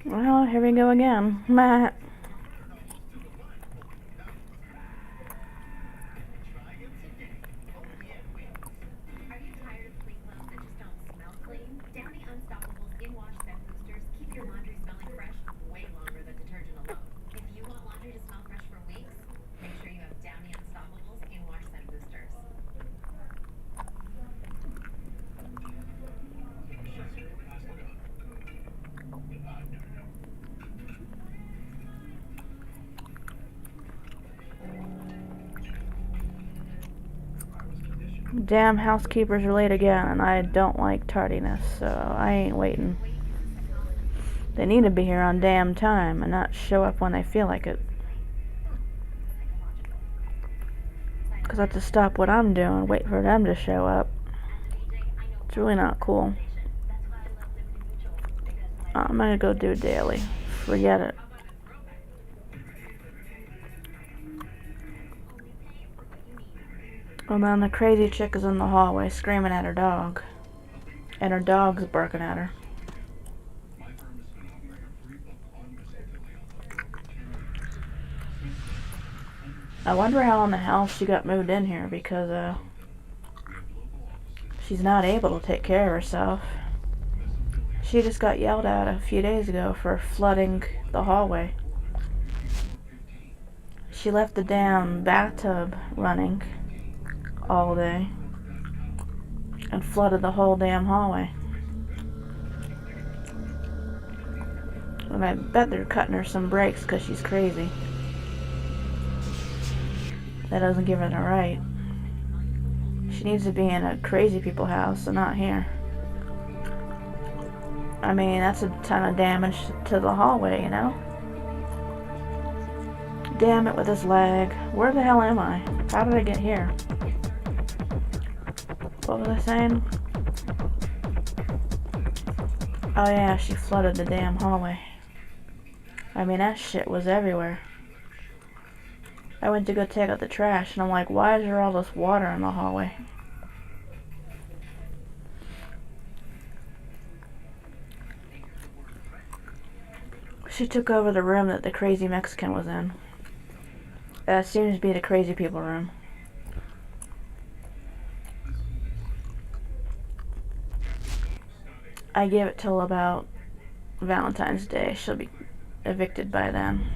Well, here we go again. Matt. Damn housekeepers are late again, and I don't like tardiness, so I ain't waiting. They need to be here on damn time and not show up when they feel like it. Because I have to stop what I'm doing, wait for them to show up. It's really not cool. I'm gonna go do daily. Forget it. And then the crazy chick is in the hallway screaming at her dog. And her dog's barking at her. I wonder how in the hell she got moved in here, because she's not able to take care of herself. She just got yelled at a few days ago for flooding the hallway. She left the damn bathtub running all day and flooded the whole damn hallway. And I bet they're cutting her some breaks because she's crazy. That doesn't give her the right. She needs to be in a crazy people house and not here. I mean, that's a ton of damage to the hallway, you know? Damn it with this lag. Where the hell am I? How did I get here? What was I saying? Oh yeah, she flooded the damn hallway. I mean, that shit was everywhere. I went to go take out the trash, and I'm like, why is there all this water in the hallway? She took over the room that the crazy Mexican was in. That seems to be the crazy people room. I give it till about Valentine's Day. She'll be evicted by then.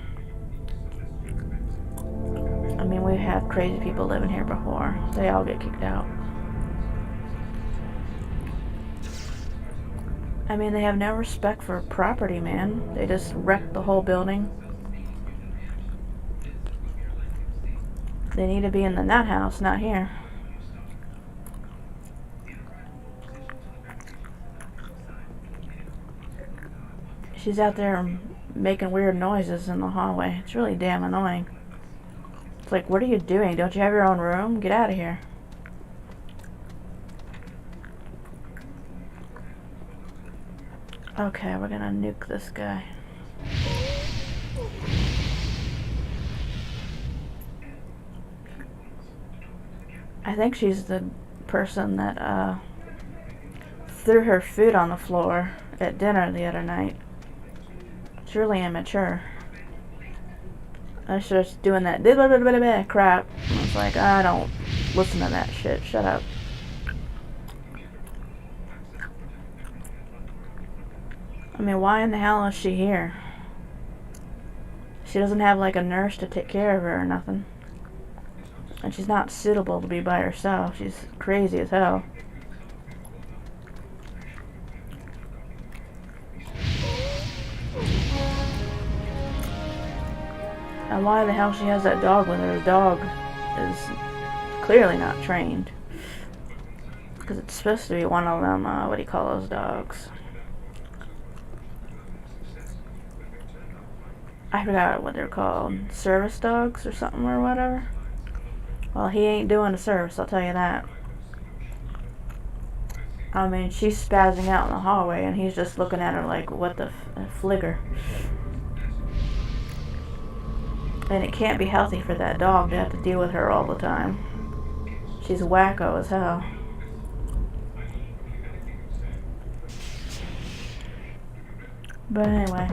I mean, we've had crazy people living here before. They all get kicked out. I mean, they have no respect for property, man. They just wreck the whole building. They need to be in the nut house, not here. She's out there making weird noises in the hallway. It's really damn annoying. It's like, what are you doing? Don't you have your own room? Get out of here. Okay, we're gonna nuke this guy. I think she's the person that threw her food on the floor at dinner the other night. It's really immature. I was just doing that crap. I was like, I don't listen to that shit. Shut up. I mean, why in the hell is she here? She doesn't have like a nurse to take care of her or nothing. And she's not suitable to be by herself. She's crazy as hell. And why the hell she has that dog with her? The dog is clearly not trained. Because it's supposed to be one of them, what do you call those dogs? I forgot what they're called. Service dogs or something or whatever. Well, he ain't doing the service, I'll tell you that. I mean, she's spazzing out in the hallway and he's just looking at her like, what the fligger. And it can't be healthy for that dog to have to deal with her all the time. She's wacko as hell. But anyway.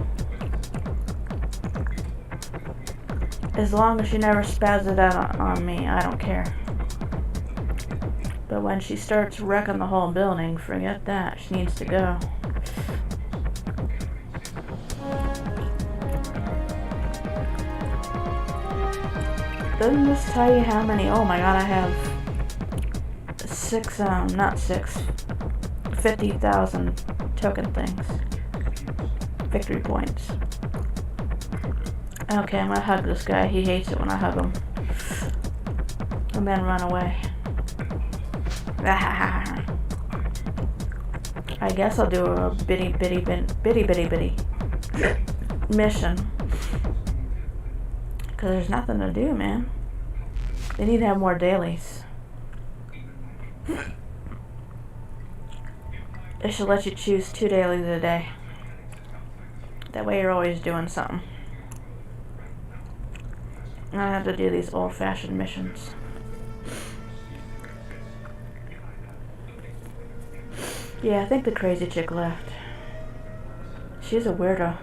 As long as she never spazzes it out on me, I don't care. But when she starts wrecking the whole building, forget that. She needs to go. Doesn't this tell you how many? Oh my god, I have 50,000 token things. Victory points. Okay, I'm gonna hug this guy. He hates it when I hug him. And then run away. I guess I'll do a bitty mission. Because there's nothing to do, man. They need to have more dailies. They should let you choose 2 dailies a day. That way you're always doing something. I don't have to do these old-fashioned missions. Yeah, I think the crazy chick left. She's a weirdo.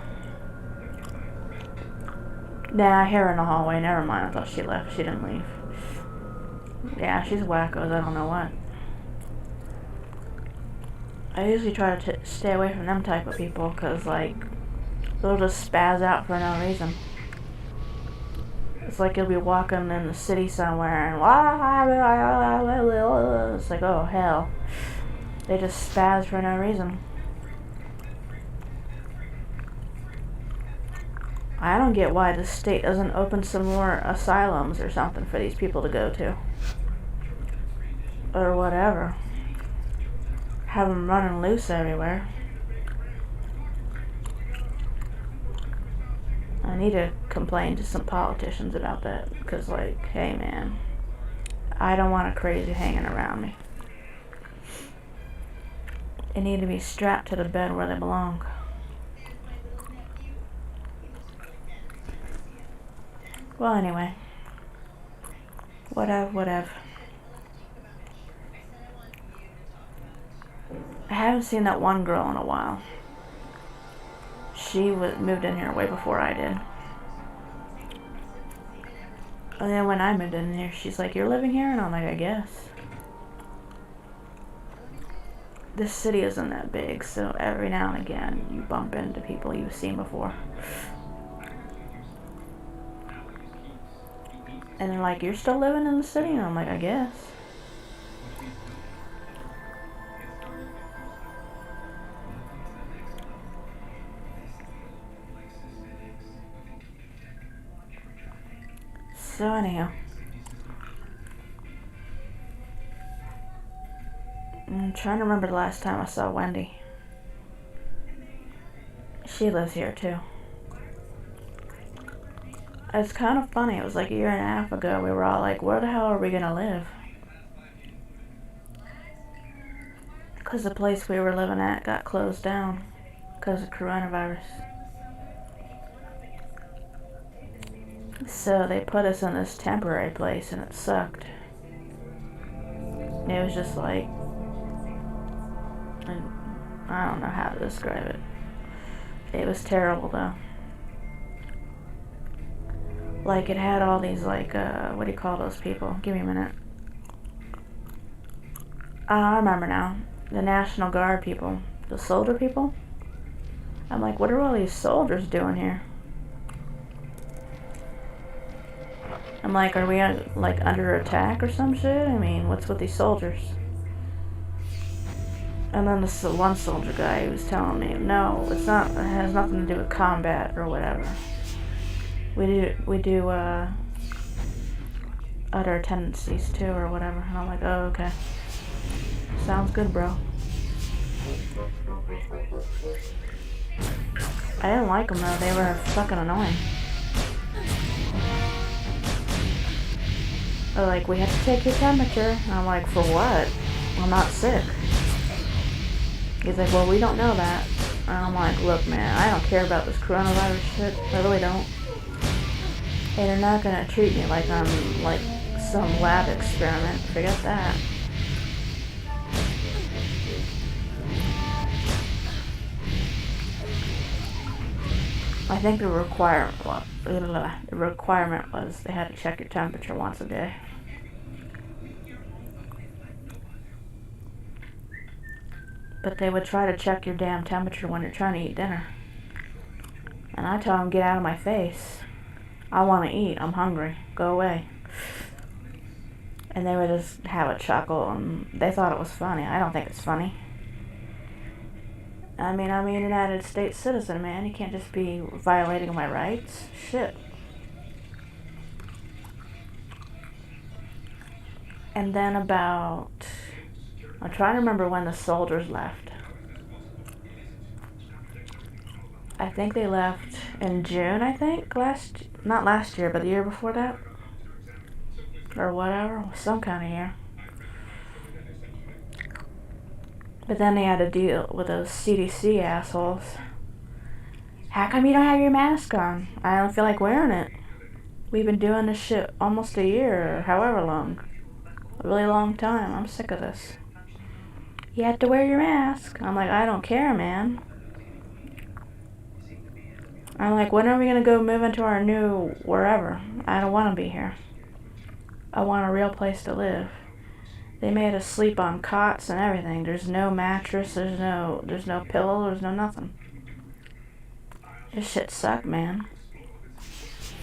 Nah, I hear her in the hallway. Never mind, I thought she left. She didn't leave. Yeah, she's wackos. I don't know what. I usually try to stay away from them type of people, because, like, they'll just spaz out for no reason. It's like you'll be walking in the city somewhere and it's like, oh hell. They just spaz for no reason. I don't get why the state doesn't open some more asylums or something for these people to go to. Or whatever. Have them running loose everywhere. I need to complain to some politicians about that, because, like, hey man, I don't want a crazy hanging around me. They need to be strapped to the bed where they belong. Well, anyway. Whatever. I haven't seen that one girl in a while. She moved in here way before I did. And then when I moved in here, she's like, "You're living here?" And I'm like, "I guess." This city isn't that big, so every now and again you bump into people you've seen before. And they're like, "You're still living in the city?" And I'm like, "I guess." So anyhow, I'm trying to remember the last time I saw Wendy. She lives here too. It's kind of funny. It was like a year and a half ago. We were all like, where the hell are we gonna live? Because the place we were living at got closed down because of coronavirus. So they put us in this temporary place and it sucked. It was just like, I don't know how to describe it. It was terrible though. Like, it had all these, like, what do you call those people? Give me a minute. I remember now. The National Guard people. The soldier people. I'm like, what are all these soldiers doing here? I'm like, are we, like, under attack or some shit? I mean, what's with these soldiers? And then this one soldier guy who was telling me, no, it's not, it has nothing to do with combat or whatever. We do other tendencies too or whatever. And I'm like, oh, okay. Sounds good, bro. I didn't like them though, they were fucking annoying. They're like, we have to take your temperature. And I'm like, for what? I'm not sick. He's like, well, we don't know that. And I'm like, look, man, I don't care about this coronavirus shit. I really don't. Hey, they're not gonna treat me like I'm, like, some lab experiment. Forget that. think the requirement was they had to check your temperature once a day. But they would try to check your damn temperature when you're trying to eat dinner. And I tell them, get out of my face. I want to eat. I'm hungry. Go away. And they would just have a chuckle, and they thought it was funny. I don't think it's funny. I mean, I'm a United States citizen, man. You can't just be violating my rights. Shit. And then I'm trying to remember when the soldiers left. I think they left in June, I think. Not last year, but the year before that. Or whatever. Some kind of year. But then they had to deal with those CDC assholes. How come you don't have your mask on? I don't feel like wearing it. We've been doing this shit almost a year, or however long. A really long time. I'm sick of this. You have to wear your mask. I'm like, I don't care, man. I'm like, when are we gonna go move into our new wherever? I don't want to be here. I want a real place to live. They made us sleep on cots and everything. There's no mattress, there's no pillow, there's no nothing. This shit sucked, man.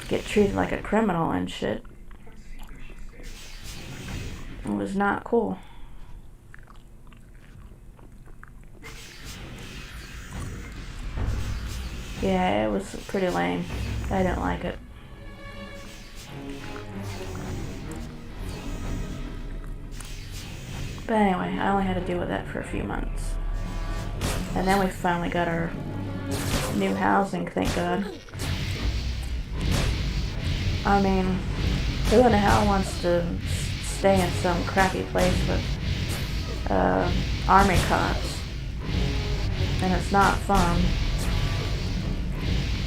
Get treated like a criminal and shit. It was not cool. Yeah, it was pretty lame. I didn't like it. But anyway, I only had to deal with that for a few months. And then we finally got our new housing, thank God. I mean, who in the hell wants to stay in some crappy place with army cops? And it's not fun.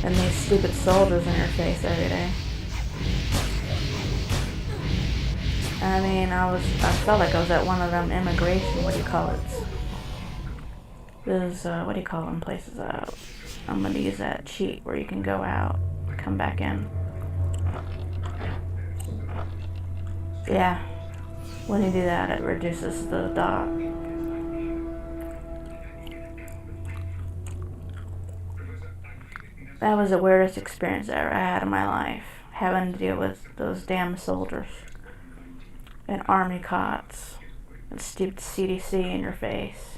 And these stupid soldiers in your face every day. I mean, I felt like I was at one of them immigration, what do you call it? Those, what do you call them places out? I'm gonna use that cheat where you can go out, come back in. Yeah, when you do that, it reduces the dot. That was the weirdest experience I ever had in my life, having to deal with those damn soldiers. And army cots. And stupid CDC in your face.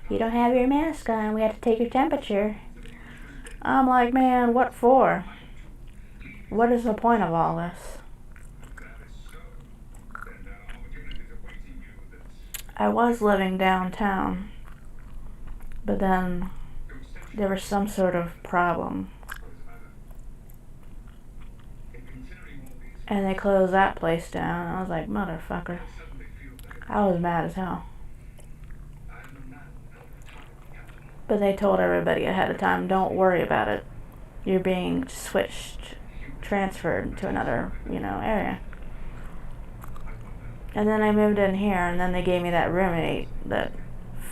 You don't have your mask on, we have to take your temperature. I'm like, man, what for? What is the point of all this? I was living downtown, but then there was some sort of problem. And they closed that place down. I was like, motherfucker. I was mad as hell. But they told everybody ahead of time, don't worry about it. You're being transferred to another, area. And then I moved in here, and then they gave me that roommate, that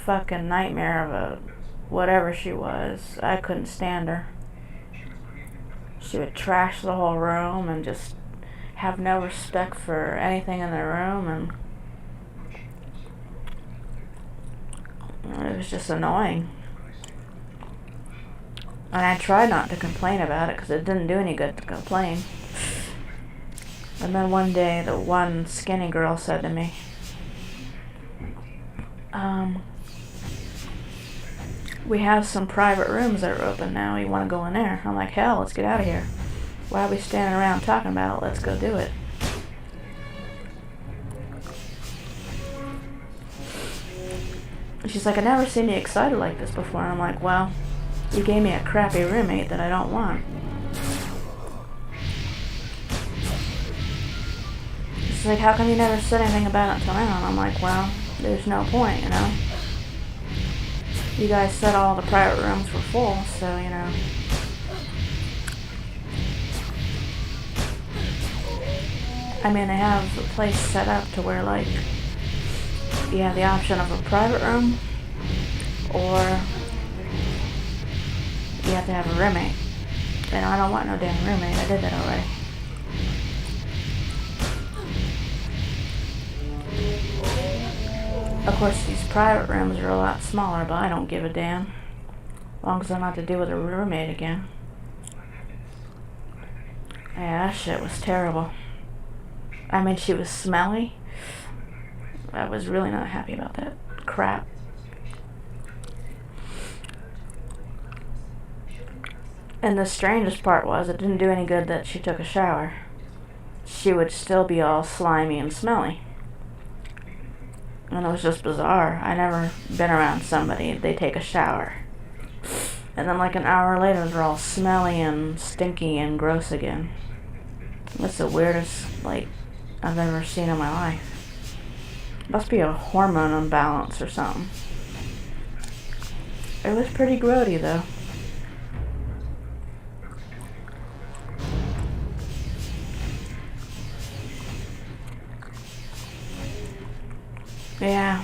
fucking nightmare of a whatever she was. I couldn't stand her. She would trash the whole room and just have no respect for anything in the room, and it was just annoying. And I tried not to complain about it because it didn't do any good to complain. And then one day, the one skinny girl said to me, we have some private rooms that are open now. You want to go in there? I'm like, hell, let's get out of here. Why are we standing around talking about it? Let's go do it. She's like, I've never seen you excited like this before. And I'm like, well, you gave me a crappy roommate that I don't want. She's like, how come you never said anything about it until now? And I'm like, well, there's no point, You guys said all the private rooms were full, so, I mean, they have the place set up to where, like, you have the option of a private room, or you have to have a roommate. And I don't want no damn roommate. I did that already. Of course, these private rooms are a lot smaller, but I don't give a damn. As long as I don't have to deal with a roommate again. Yeah, that shit was terrible. I mean, she was smelly. I was really not happy about that crap. And the strangest part was, it didn't do any good that she took a shower. She would still be all slimy and smelly. And it was just bizarre. I never been around somebody, they take a shower. And then like an hour later, they're all smelly and stinky and gross again. That's the weirdest, like, I've ever seen in my life. Must be a hormone imbalance or something. It was pretty grody though. Yeah.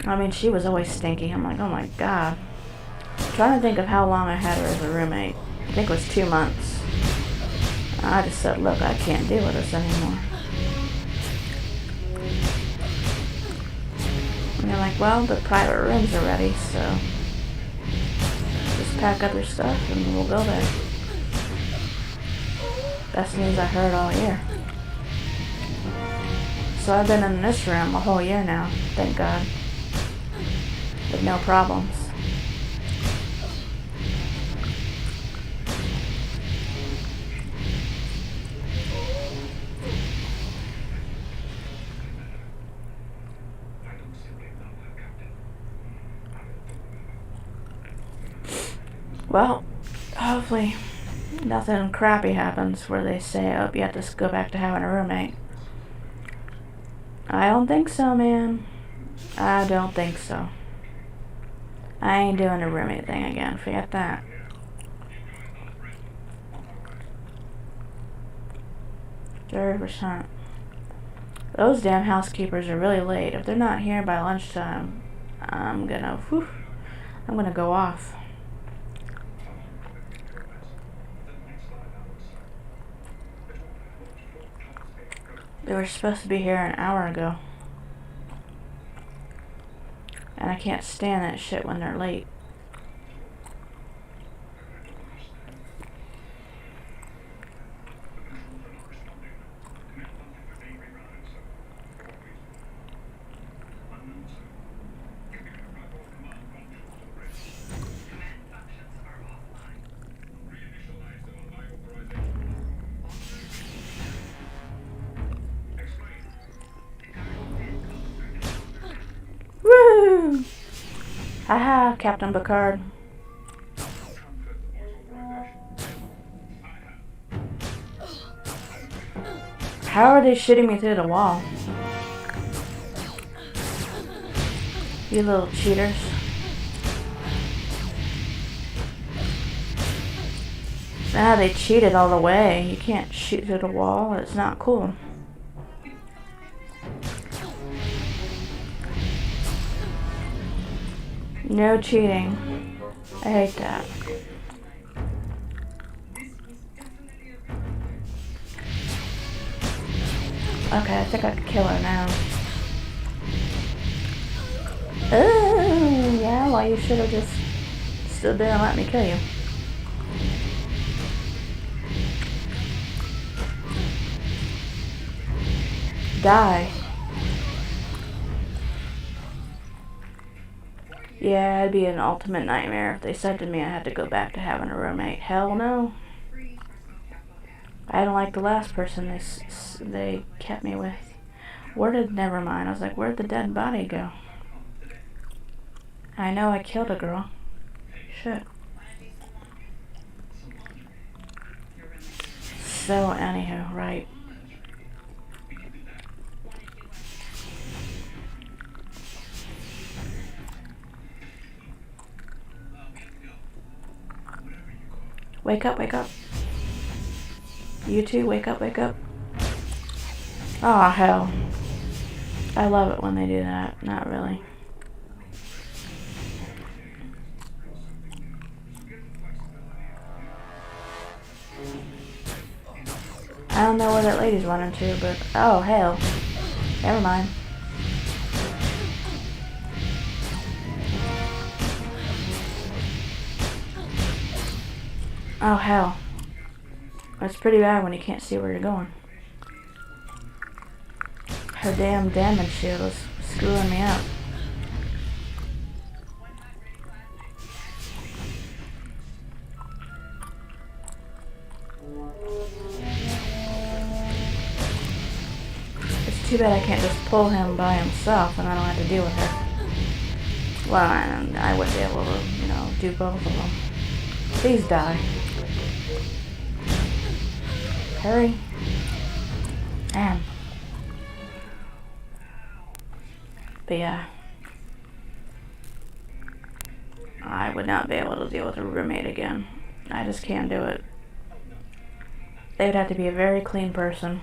I mean, she was always stinky. I'm like, oh my god. I'm trying to think of how long I had her as a roommate. I think it was 2 months. I just said, look, I can't deal with this anymore. And they're like, well, the private rooms are ready, so just pack up your stuff and we'll go there. Best news I heard all year. So I've been in this room a whole year now, thank God, with no problems. Well, hopefully nothing crappy happens where they say, oh, you have to go back to having a roommate. I don't think so, man. I don't think so. I ain't doing the roommate thing again. Forget that. %. Those damn housekeepers are really late. If they're not here by lunchtime, I'm gonna go off. They were supposed to be here an hour ago. And I can't stand that shit when they're late. Woo! Haha, Captain Picard. How are they shooting me through the wall? You little cheaters. Ah, they cheated all the way. You can't shoot through the wall. It's not cool. No cheating. I hate that. Okay, I think I could kill her now. Oh, yeah, well, you should have just stood there and let me kill you. Die. Yeah, it'd be an ultimate nightmare if they said to me I had to go back to having a roommate. Hell no. I don't like the last person they kept me with. Never mind. I was like, where'd the dead body go? I know I killed a girl. Shit. So, anywho, right. Wake up, wake up. You too, wake up, wake up. Aw, hell. I love it when they do that. Not really. I don't know where that lady's running to, but oh hell. Never mind. Oh hell. That's pretty bad when you can't see where you're going. Her damn damage shield is screwing me up. It's too bad I can't just pull him by himself and I don't have to deal with her. Well, I wouldn't be able to, you know, do both of them. Please die. Hurry. Man. But yeah. I would not be able to deal with a roommate again. I just can't do it. They would have to be a very clean person.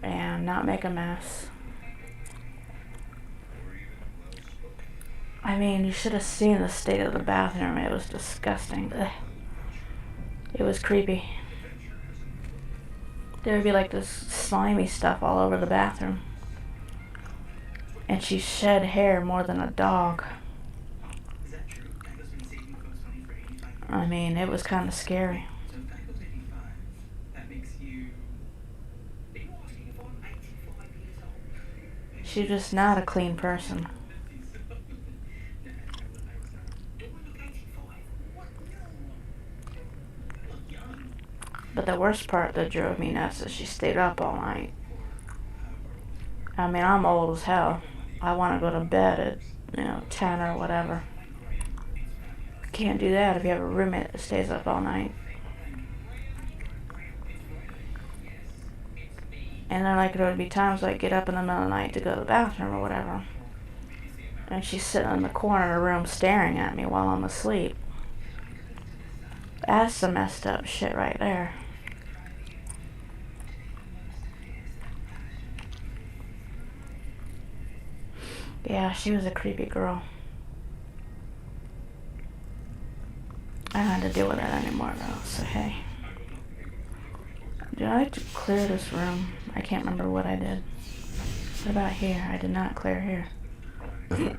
And not make a mess. I mean, you should have seen the state of the bathroom. It was disgusting. Ugh. It was creepy. There would be like this slimy stuff all over the bathroom. And she shed hair more than a dog. I mean, it was kind of scary. She's just not a clean person. But the worst part that drove me nuts is she stayed up all night. I mean, I'm old as hell. I want to go to bed at, 10 or whatever. Can't do that if you have a roommate that stays up all night. And then there would be times I get up in the middle of the night to go to the bathroom or whatever. And she's sitting in the corner of the room staring at me while I'm asleep. That's some messed up shit right there. Yeah, she was a creepy girl. I don't have to deal with that anymore though, so hey. Did I clear this room? I can't remember what I did. What about here? I did not clear here.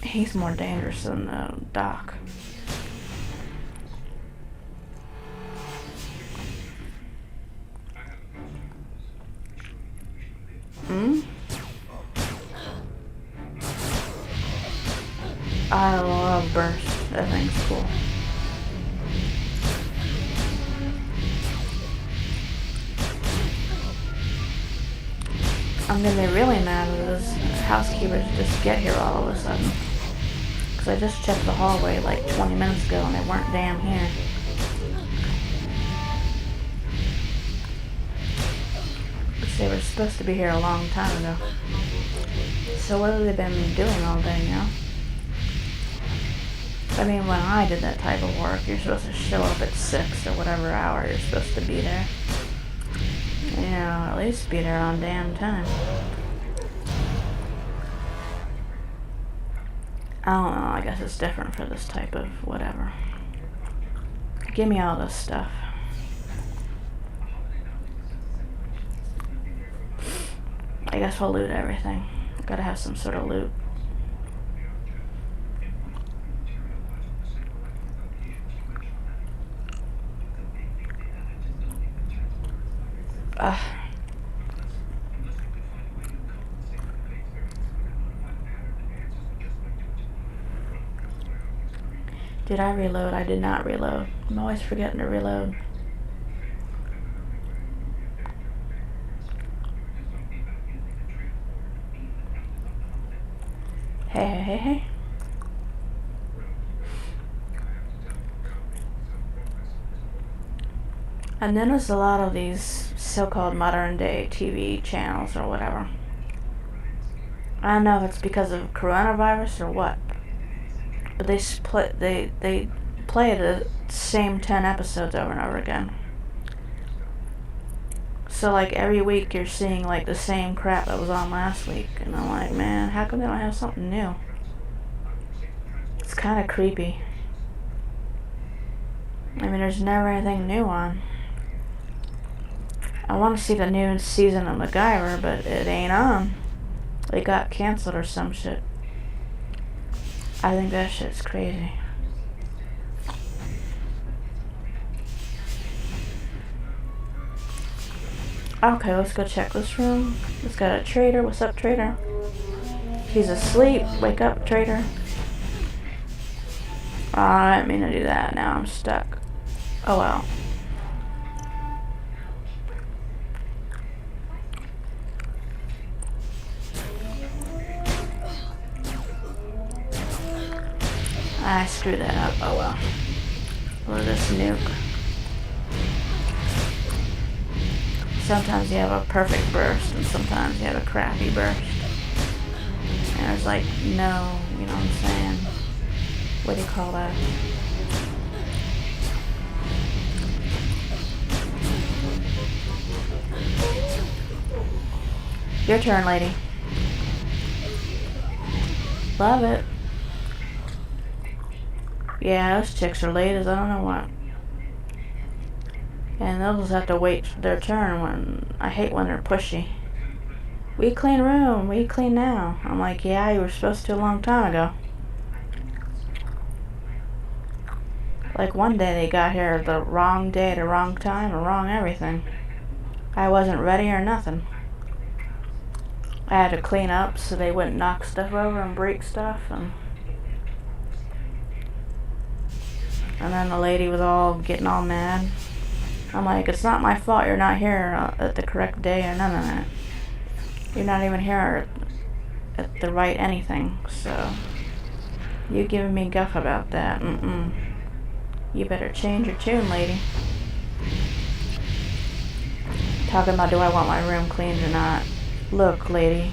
He's more dangerous than the doc. I love Burst. That thing's cool. I'm gonna be really mad if those housekeepers just get here all of a sudden. Because I just checked the hallway like 20 minutes ago and they weren't damn here. Which they were supposed to be here a long time ago. So what have they been doing all day, I mean, when I did that type of work, you're supposed to show up at 6 or whatever hour you're supposed to be there. At least be there on damn time. I don't know, I guess it's different for this type of whatever. Give me all this stuff. I guess we'll loot everything. Gotta have some sort of loot. Did I reload? I did not reload. I'm always forgetting to reload. Hey. I noticed a lot of these so-called modern day TV channels or whatever. I don't know if it's because of coronavirus or what, but they play the same 10 episodes over and over again. So every week you're seeing the same crap that was on last week, and I'm like, man, how come they don't have something new? It's kind of creepy. I mean, there's never anything new on. I want to see the new season of MacGyver, but it ain't on. It got canceled or some shit. I think that shit's crazy. Okay, let's go check this room. It's got a trader. What's up, trader? He's asleep. Wake up, trader. Oh, I didn't mean to do that. Now I'm stuck. Oh well. I screwed that up. Oh well. Look at this nuke. Sometimes you have a perfect burst, and sometimes you have a crappy burst. And there's like no, you know what I'm saying? What do you call that? Your turn, lady. Love it. Yeah, those chicks are late as I don't know what. And they'll just have to wait their turn when... I hate when they're pushy. We clean room. We clean now. I'm like, yeah, you were supposed to a long time ago. Like one day they got here the wrong day, the wrong time, or wrong everything. I wasn't ready or nothing. I had to clean up so they wouldn't knock stuff over and break stuff. And then the lady was all getting all mad. I'm like, it's not my fault you're not here at the correct day or none of that. You're not even here at the right anything, so you giving me guff about that. You better change your tune, lady. Talking about do I want my room cleaned or not. Look, lady,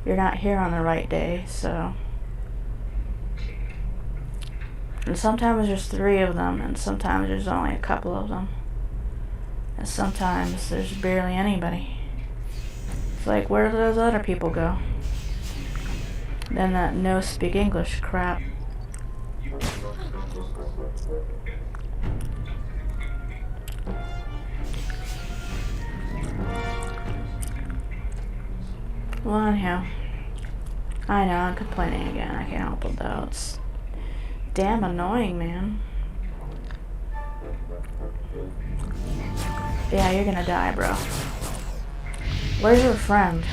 you're not here on the right day, so... And sometimes there's 3 of them, and sometimes there's only a couple of them. And sometimes there's barely anybody. It's like, where do those other people go? Then that no speak English crap. Well, anyhow. I know, I'm complaining again. I can't help it though. It's damn annoying, man. Yeah, you're gonna die, bro. Where's your friend?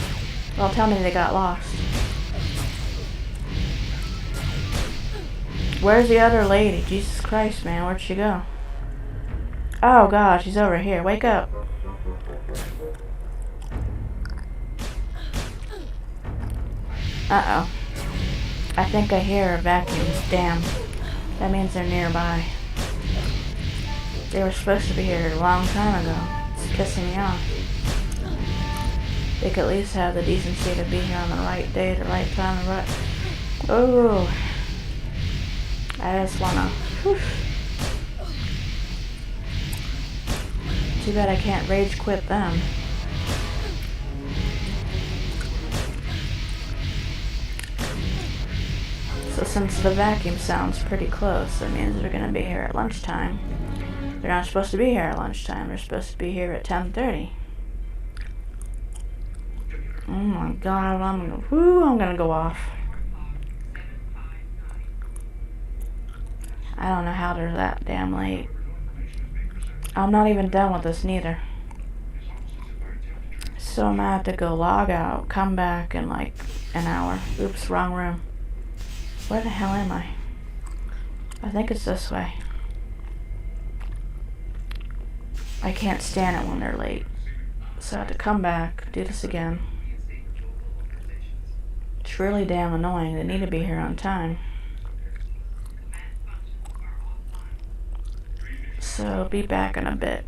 Well, tell me they got lost. Where's the other lady? Jesus Christ, man, where'd she go? Oh God, she's over here. Wake up. Uh-oh. I think I hear vacuums. Damn. That means they're nearby. They were supposed to be here a long time ago. It's pissing me off. They could at least have the decency to be here on the right day, the right time, the right... Oh. I just wanna... Whew. Too bad I can't rage quit them. So since the vacuum sounds pretty close, that means they're gonna be here at lunchtime. They're not supposed to be here at lunchtime. They're supposed to be here at 10:30. Oh my God, I'm gonna go off. I don't know how they're that damn late. I'm not even done with this neither. So I'm gonna have to go log out, come back in like an hour. Oops, wrong room. Where the hell am I? I think it's this way. I can't stand it when they're late. So I have to come back, do this again. It's really damn annoying. They need to be here on time. So be back in a bit.